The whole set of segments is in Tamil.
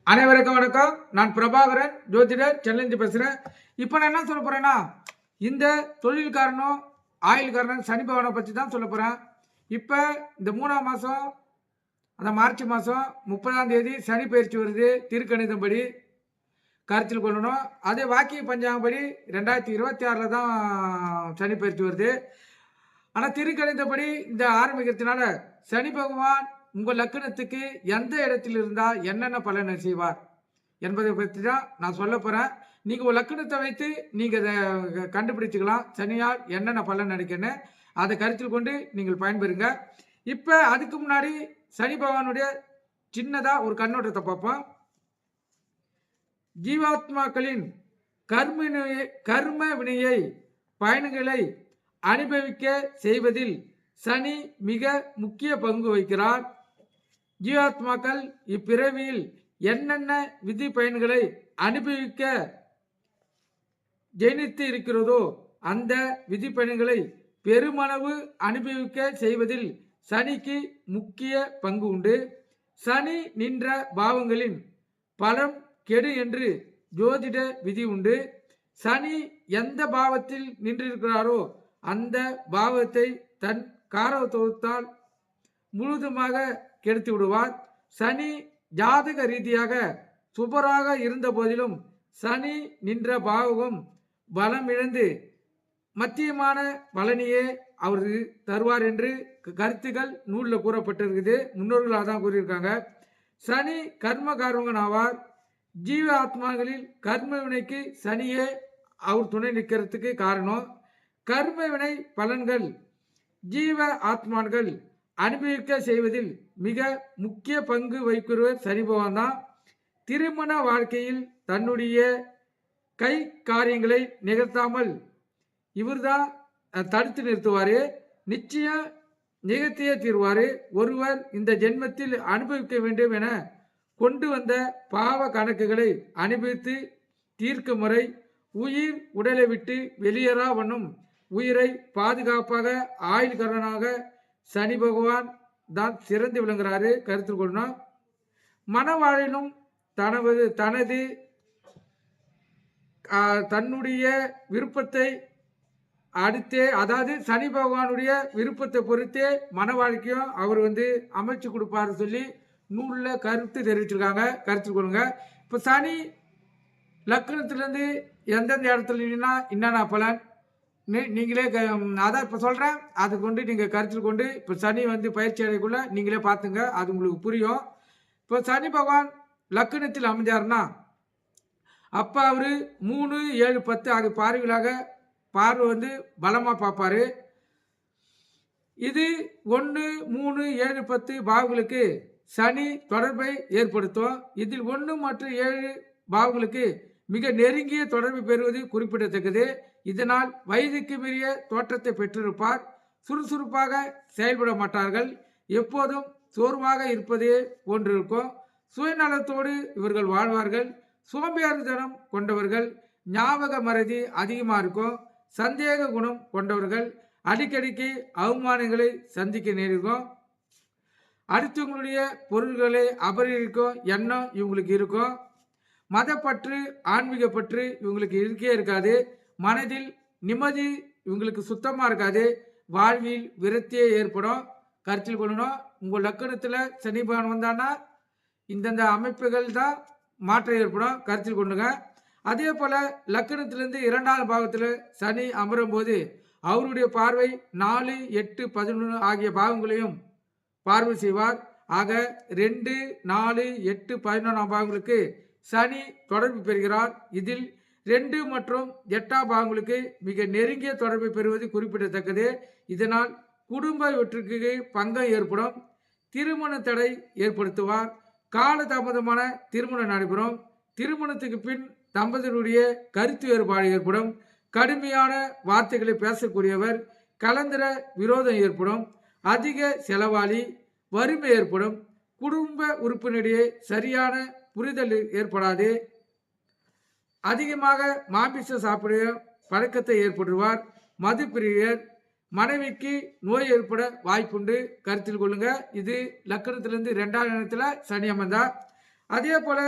அனைவருக்கும் வணக்கம். நான் பிரபாகரன், ஜோதிடர், சென்னையிலிருந்து பேசுகிறேன். இப்போ நான் என்ன சொல்ல போகிறேன்னா, இந்த தொழில்காரனும் ஆயுள்காரனும் சனி பகவானை பற்றி தான் சொல்ல போகிறேன். இப்போ இந்த 3ஆம் மாதம், அந்த மார்ச் மாதம் 30ஆம் தேதி சனி பயிற்சி வருது. திருக்கணிதம்படி கருத்தில் கொள்ளணும். அதே வாக்கிய பஞ்சாங்கப்படி 2026 தான் சனி பயிற்சி வருது. ஆனால் திருக்கணிதப்படி இந்த ஆரம்பிக்கிறதுனால சனி பகவான் உங்கள் லக்கணத்துக்கு எந்த இடத்தில் இருந்தால் என்னென்ன பலனை செய்வார் என்பதை பற்றி தான் நான் சொல்ல போகிறேன். நீங்கள் ஒரு லக்கணத்தை வைத்து நீங்கள் அதை கண்டுபிடிச்சிக்கலாம். சனியால் என்னென்ன பலன் நடக்குன்னு அதை கருத்தில் கொண்டு நீங்கள் பயன்பெறுங்க. இப்போ அதுக்கு முன்னாடி சனி பகவானுடைய சின்னதாக ஒரு கண்ணோட்டத்தை பார்ப்போம். ஜீவாத்மாக்களின் கர்ம வினையை பயன்களை அனுபவிக்க செய்வதில் சனி மிக முக்கிய பங்கு வகிக்கிறார். ஜீவாத்மாக்கள் இப்பிறவியில் என்னென்ன விதி பயன்களை அனுபவிக்க ஜெனித்து இருக்கிறதோ அந்த விதி பயன்களை பெருமளவு அனுபவிக்க செய்வதில் சனிக்கு முக்கிய பங்கு உண்டு. சனி நின்ற பாவங்களின் பலம் கெடு என்று ஜோதிட விதி உண்டு. சனி எந்த பாவத்தில் நின்றிருக்கிறாரோ அந்த பாவத்தை தன் காரகத்துவத்தால் முழுதுமாக கெடுத்து விடுவார். சனி ஜாதக ரீதியாக சுபராக இருந்த போதிலும் சனி நின்ற பாவகம் பலம் இழந்து மத்தியமான பலனையே அவர் தருவார் என்று கருத்துக்கள் நூலில் கூறப்பட்டிருக்குது. முன்னோர்கள் அதான் கூறியிருக்காங்க. சனி கர்ம காரகன் ஆவார். ஜீவ ஆத்மாக்களில் கர்ம வினைக்கு சனியே அவர் துணை நிற்கிறதுக்கு காரணம். கர்ம வினை பலன்கள் ஜீவ ஆத்மான்கள் அனுபவிக்க செய்வதில் மிக முக்கிய பங்கு வகிக்கிறவர் சனி பகவான் தான். திருமண வாழ்க்கையில் தன்னுடைய கை காரியங்களை நிகழ்த்தாமல் இவர்தான் தடுத்து நிறுத்துவார். நிச்சயம் நிகழ்த்தியே தீர்வார். ஒருவர் இந்த ஜென்மத்தில் அனுபவிக்க வேண்டும் என கொண்டு வந்த பாவ கணக்குகளை அனுபவித்து தீர்க்கும் முறை உயிர் உடலை விட்டு வெளியேறா வண்ணம் உயிரை பாதுகாப்பாக ஆயுள்காரனாக சனி பகவான் தான் சிறந்து விளங்குகிறாரு. கருத்தில் கொள்ளணும். மனவாழிலும் தன்னுடைய விருப்பத்தை அடுத்தே, அதாவது சனி பகவானுடைய விருப்பத்தை பொறுத்தே மன வாழ்க்கையும் அவர் அமைச்சு கொடுப்பாரு சொல்லி நூலில் கருத்து தெரிவிச்சிருக்காங்க. கருத்தில் கொள்ளுங்க. இப்போ சனி லக்னத்திலேருந்து எந்தெந்த இடத்துல நின்னா என்னென்ன பலன் நீங்களே அதான் இப்போ சொல்கிறேன். அது கொண்டு நீங்கள் கருத்தில் கொண்டு இப்போ சனி பயிற்சி அடைக்குள்ள நீங்களே பார்த்துங்க. அது உங்களுக்கு புரியும். இப்போ சனி பகவான் லக்னத்தில் அமைஞ்சாருன்னா அப்போ அவர் 3, 7, 10 ஆகிய பார்வைகளாக பார்வை பலமாக பார்ப்பார். இது 1, 3, 7, 10 பாவங்களுக்கு சனி தொடர்பை ஏற்படுத்தும். இதில் 1 மற்றும் 7 பாவங்களுக்கு மிக நெருங்கிய தொடர்பு பெறுவது குறிப்பிடத்தக்கது. இதனால் வயதுக்கு மீறிய தோற்றத்தை பெற்றிருப்பார். சுறுசுறுப்பாக செயல்பட மாட்டார்கள். எப்போதும் சோர்வாக இருப்பதே போன்றிருக்கும். சுயநலத்தோடு இவர்கள் வாழ்வார்கள். சோம்பேறித்தனம் கொண்டவர்கள். ஞாபக மறதி அதிகமாக இருக்கும். சந்தேக குணம் கொண்டவர்கள். அடிக்கடிக்கு அவமானங்களை சந்திக்க நேரிடும். அடுத்தவங்களுடைய பொருள்களை அபகரிக்கும் எண்ணம் இவங்களுக்கு இருக்கும். மதப்பற்று ஆன்மீகப்பற்று இவங்களுக்கு இருக்கே இருக்காது. மனதில் நிம்மதி இவங்களுக்கு சுத்தமாக இருக்காது. வாழ்வில் விரக்தியே ஏற்படும். கருத்தில் கொள்ளணும். உங்கள் லக்கணத்தில் சனி பகவான் வந்தான்னா இந்தந்த அமைப்புகள் தான் மாற்றம் ஏற்படும். கருத்தில் கொண்டுங்க. அதே போல் லக்கணத்திலேருந்து 2ஆம் பாகத்தில் சனி அமரும் போது அவருடைய பார்வை 4, 8, 11 ஆகிய பாகங்களையும் பார்வை செய்வார். ஆக 2, 4, 8, 11ஆம் பாகங்களுக்கு சனி தொடர்பு பெறுகிறார். இதில் 2 மற்றும் 8ஆம் பாகங்களுக்கு மிக நெருங்கிய தொடர்பை பெறுவது குறிப்பிடத்தக்கது. இதனால் குடும்ப வெற்றிக்கு பங்கம் ஏற்படும். திருமண தடை ஏற்படுத்துவார். காலதாமதமான திருமணம் நடைபெறும். திருமணத்துக்கு பின் தம்பதியினுடைய கருத்து வேறுபாடு ஏற்படும். கடுமையான வார்த்தைகளை பேசக்கூடியவர். கலந்தர விரோதம் ஏற்படும். அதிக செலவாளி. வறுமை ஏற்படும். குடும்ப உறுப்பினரிடையே சரியான புரிதல் ஏற்படாது. அதிகமாக மாமிசம் சாப்பிட பழக்கத்தை ஏற்படுவார். மது பிரியர். மனைவிக்கு நோய் ஏற்பட வாய்ப்புண்டு. கருத்தில் கொள்ளுங்க. இது லக்கணத்திலிருந்து 2ஆம் இடத்துல சனி அமர்ந்தார். அதே போல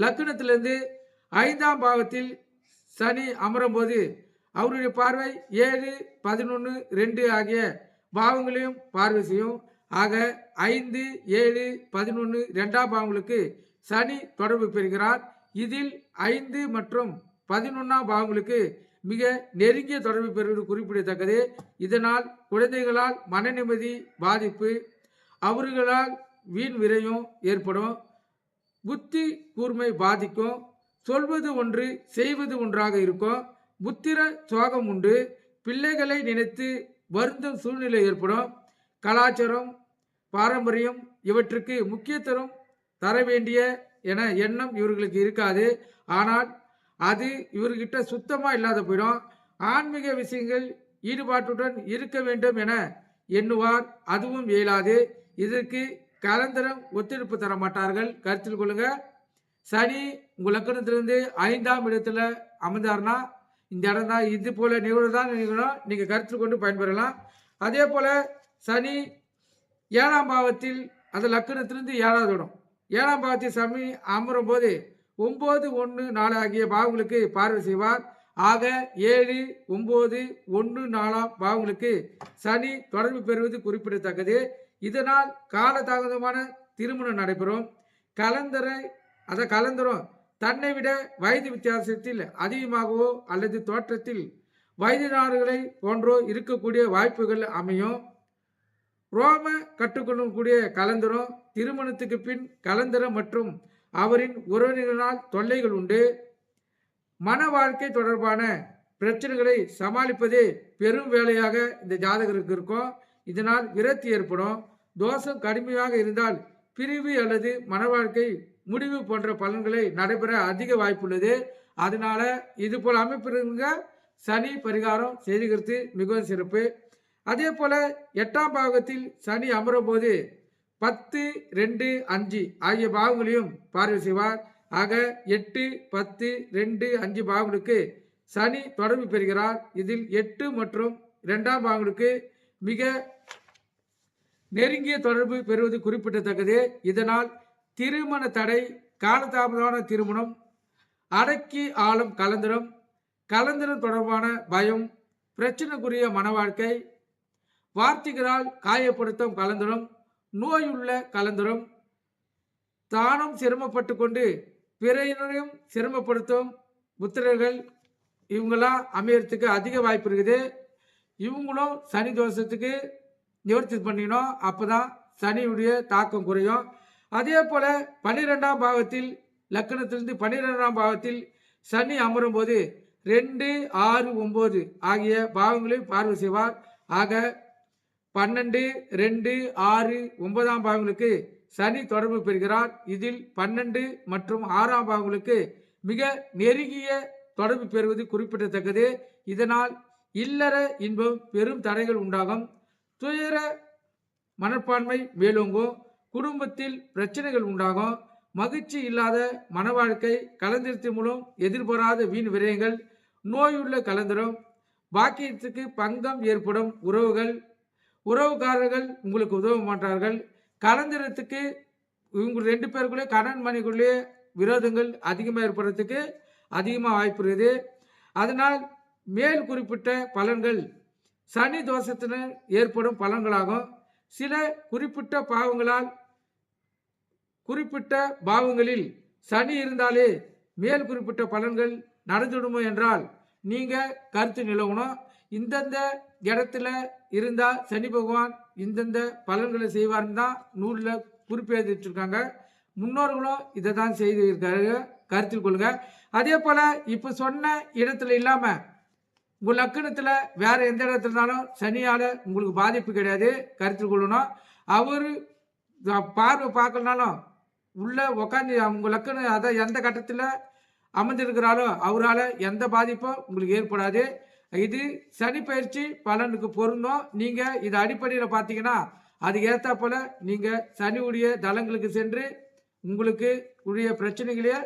லக்னத்திலிருந்து 5ஆம் பாவத்தில் சனி அமரும் போது அவருடைய பார்வை 7, 11, 2 ஆகிய பாவங்களையும் பார்வை செய்யும். ஆக 5, 7, 11, 2ஆம் பாவங்களுக்கு சனி தொடர்பு பெறுகிறார். இதில் 5 மற்றும் 11ஆம் பாவங்களுக்கு மிக நெருங்கிய தொடர்பு பெறுவது குறிப்பிடத்தக்கது. இதனால் குழந்தைகளால் மன நிம்மதி பாதிப்பு, அவர்களால் வீண் விரயம் ஏற்படும், புத்தி கூர்மை பாதிக்கும், சொல்வது ஒன்று செய்வது ஒன்றாக இருக்கும், புத்திர சோகம் உண்டு, பிள்ளைகளை நினைத்து வருந்தும் சூழ்நிலை ஏற்படும், கலாச்சாரம் பாரம்பரியம் இவற்றுக்கு முக்கியத்துவம் தர வேண்டிய என எண்ணம் இவர்களுக்கு இருக்காது. ஆனால் அது இவர்கிட்ட சுத்தமாக இல்லாத போயிடும். ஆன்மீக விஷயங்கள் ஈடுபாட்டுடன் இருக்க வேண்டும் என எண்ணுவார், அதுவும் இயலாது. இதற்கு கலந்தரம் ஒத்துழைப்பு தர மாட்டார்கள். கருத்தில் கொள்ளுங்க. சனி உங்கள் லக்கணத்திலிருந்து 5ஆம் இடத்துல அமர்ந்தார்னா இந்த இடம் தான், இது போல நிகழ்வு தான் நீங்கள் கருத்தில் கொண்டு பயன்பெறலாம். அதே போல சனி 7ஆம் பாவத்தில் அந்த லக்கணத்திலிருந்து 7வது இடம் 7ஆம் பாவத்தில் சனி அமரும் போது 9, 1, 4 ஆகிய பாவங்களுக்கு பார்வை செய்வார். ஆக 7, 9, 1, 4ஆம் பாவங்களுக்கு சனி தொடர்பு பெறுவது குறிப்பிடத்தக்கது. இதனால் காலதாமதமான திருமணம் நடைபெறும். கலந்தரம் தன்னை விட வயது வித்தியாசத்தில் அதிகமாகவோ அல்லது தோற்றத்தில் வயதினார்களை போன்றோ இருக்கக்கூடிய வாய்ப்புகள் அமையும். ரோம கற்றுக்கொள்ளக்கூடிய கலந்தரம் திருமணத்துக்கு பின் கலந்தரம் மற்றும் அவரின் உறவினர்களால் தொல்லைகள் உண்டு. மன வாழ்க்கை தொடர்பான பிரச்சனைகளை சமாளிப்பதே பெரும் வேலையாக இந்த ஜாதகருக்கு இருக்கும். இதனால் விரக்தி ஏற்படும். தோஷம் கடுமையாக இருந்தால் பிரிவு அல்லது மன வாழ்க்கை முடிவு போன்ற பலன்களை நடைபெற அதிக வாய்ப்புள்ளது. அதனால இது போல அமைப்பிருங்க சனி பரிகாரம் செய்துகிறது மிகவும் சிறப்பு. அதே போல 8ஆம் பாவத்தில் சனி அமரும் போது 10, 2, 5 ஆகிய பாவங்களையும் பார்வை செய்வார். ஆக 8, 10, 2, 5 பாவங்களுக்கு சனி தொடர்பு பெறுகிறார். இதில் 8 மற்றும் 2ஆம் பாவங்களுக்கு மிக நெருங்கிய தொடர்பு பெறுவது குறிப்பிடத்தக்கது. இதனால் திருமண தடை, காலதாமதமான திருமணம், அடக்கி ஆளும் கலந்தரம் தொடர்பான பயம், பிரச்சனைக்குரிய மன வாழ்க்கை, வார்த்தைகளால் காயப்படுத்தும் கலந்தரம், நோயுள்ள கலந்தரம், தானும் சிரமப்பட்டு கொண்டு பிறையினரையும் சிரமப்படுத்தும் புத்திரர்கள் இவங்களாம் அமையறதுக்கு அதிக வாய்ப்பு இருக்குது. இவங்களும் சனி தோஷத்துக்கு நிவர்த்தி பண்ணிக்கணும். அப்போ தான் சனியுடைய தாக்கம் குறையும். அதே போல் 12ஆம் பாவத்தில் லக்கணத்திலிருந்து 12ஆம் பாவத்தில் சனி அமரும் போது 2, 6, 9 ஆகிய பாவங்களையும் பார்வை செய்வார். ஆக 12, 2, 6, 9ஆம் பாவங்களுக்கு சனி தொடர்பு பெறுகிறார். இதில் 12 மற்றும் 6ஆம் பாவங்களுக்கு மிக நெருங்கிய தொடர்பு பெறுவது குறிப்பிடத்தக்கது. இதனால் இல்லற இன்பம் பெரும் தடைகள் உண்டாகும். துயர மனப்பான்மை மேலோங்கும். குடும்பத்தில் பிரச்சனைகள் உண்டாகும். மகிழ்ச்சி இல்லாத மன வாழ்க்கை, கலந்திரத்தின் மூலம் எதிர்பாராத வீண் விரயங்கள், நோயுள்ள கலந்தரம், பாக்கியத்துக்கு பங்கம் ஏற்படும் உறவுக்காரர்கள் உங்களுக்கு உதவ மாட்டார்கள். கலந்திரத்துக்கு இவங்க 2 பேருக்குள்ளே கணவன் மனைவிக்குள்ளே விரோதங்கள் அதிகமாக ஏற்படுறதுக்கு அதிகமாக வாய்ப்பு இருக்குது. அதனால் மேல் குறிப்பிட்ட பலன்கள் சனி தோஷத்தினால் ஏற்படும் பலன்களாகும். சில குறிப்பிட்ட பாவங்களில் சனி இருந்தாலே மேல் குறிப்பிட்ட பலன்கள் நடந்துடுமோ என்றால் நீங்கள் கருத்து நிலவணும். இந்தந்த இடத்துல இருந்தால் சனி பகவான் இந்தந்த பலன்களை செய்வார்னு தான் நூலில் குறிப்பெழுதிட்டுருக்காங்க. முன்னோர்களும் இதை தான் செய்து இருக்காரு, கருத்தில் கொள்ளுங்க. அதே போல் இப்போ சொன்ன இடத்துல இல்லாமல் உங்கள் லக்கணத்தில் வேறு எந்த இடத்துல இருந்தாலும் சனியால் உங்களுக்கு பாதிப்பு கிடையாது, கருத்தில் கொள்ளணும். அவர் பார்வை பார்க்கலனாலும் உள்ளே உக்காந்து உங்கள் லக்கணம் அதை எந்த கட்டத்தில் அமர்ந்திருக்கிறாரோ அவரால் எந்த பாதிப்பும் உங்களுக்கு ஏற்படாது. இது சனி பயிற்சி பலனுக்கு பொருந்தும். நீங்கள் இது அடிப்படையில் பார்த்தீங்கன்னா அதுக்கு ஏற்ற போல் நீங்கள் சனியுடைய தலங்களுக்கு சென்று உங்களுக்கு உடைய பிரச்சனைகளே,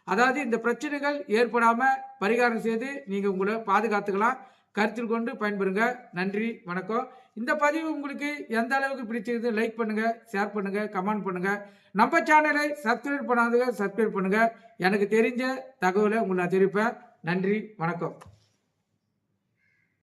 அதாவது இந்த பிரச்சனைகள் ஏற்படாமல் பரிகாரம் செய்து நீங்கள் உங்களை பாதுகாத்துக்கலாம். கருத்தில் கொண்டு பயன்பெறுங்க. நன்றி, வணக்கம். இந்த பதிவு உங்களுக்கு எந்த அளவுக்கு பிடிச்சிருக்கு லைக் பண்ணுங்க, ஷேர் பண்ணுங்க, கமெண்ட் பண்ணுங்க. நம்ம சேனலை சப்ஸ்கிரைப் பண்ணாதவங்க சப்ஸ்கிரைப் பண்ணுங்க. எனக்கு தெரிஞ்ச தகவலை உங்களுக்கு நான் தெரிவிப்பேன். நன்றி, வணக்கம்.